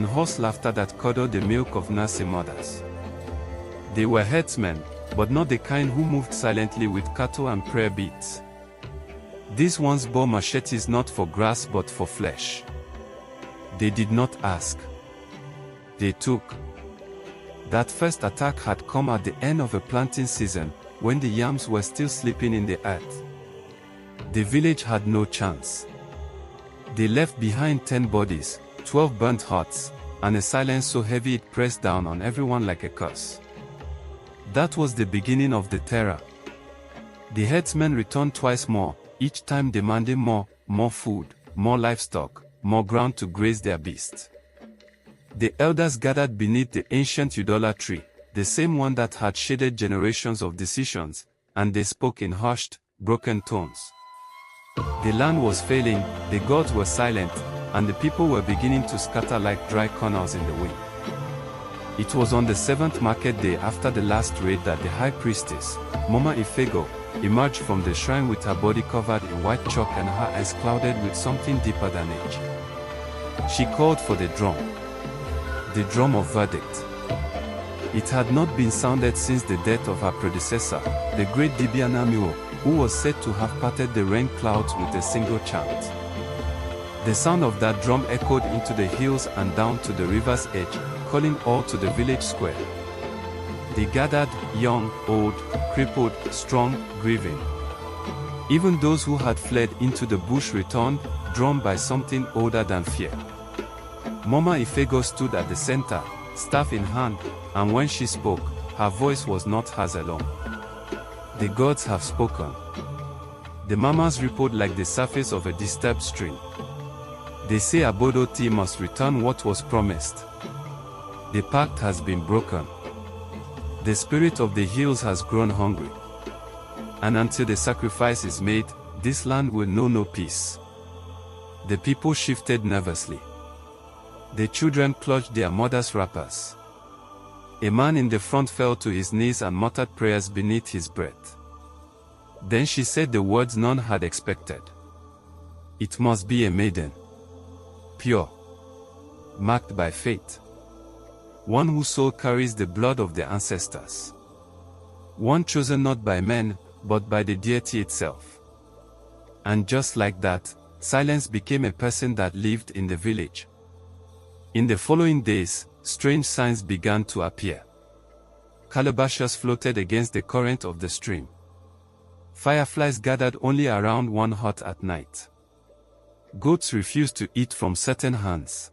and hoarse laughter that curdled the milk of nursing mothers. They were herdsmen, but not the kind who moved silently with cattle and prayer beads. These ones bore machetes not for grass but for flesh. They did not ask. They took. That first attack had come at the end of a planting season, when the yams were still sleeping in the earth. The village had no chance. They left behind 10 bodies, 12 burnt hearts, and a silence so heavy it pressed down on everyone like a curse. That was the beginning of the terror. The herdsmen returned twice more, each time demanding more food, more livestock, more ground to graze their beasts. The elders gathered beneath the ancient Udola tree, the same one that had shaded generations of decisions, and they spoke in hushed, broken tones. The land was failing, the gods were silent, and the people were beginning to scatter like dry kernels in the wind. It was on the 7th market day after the last raid that the high priestess, Mama Ifego, emerged from the shrine with her body covered in white chalk and her eyes clouded with something deeper than age. She called for the drum of verdict. It had not been sounded since the death of her predecessor, the great Dibiana Miwo, who was said to have parted the rain clouds with a single chant. The sound of that drum echoed into the hills and down to the river's edge, calling all to the village square. They gathered, young, old, crippled, strong, grieving. Even those who had fled into the bush returned, drawn by something older than fear. Mama Ifego stood at the center, staff in hand, and when she spoke, her voice was not hers alone. The gods have spoken. The mamas rippled like the surface of a disturbed stream. They say Abodo Tea must return what was promised. The pact has been broken. The spirit of the hills has grown hungry. And until the sacrifice is made, this land will know no peace. The people shifted nervously. The children clutched their mothers' wrappers. A man in the front fell to his knees and muttered prayers beneath his breath. Then she said the words none had expected. It must be a maiden. Pure. Marked by faith. One whose soul carries the blood of the ancestors. One chosen not by men, but by the deity itself. And just like that, silence became a person that lived in the village. In the following days, strange signs began to appear. Calabashes floated against the current of the stream. Fireflies gathered only around one hut at night. Goats refused to eat from certain hands.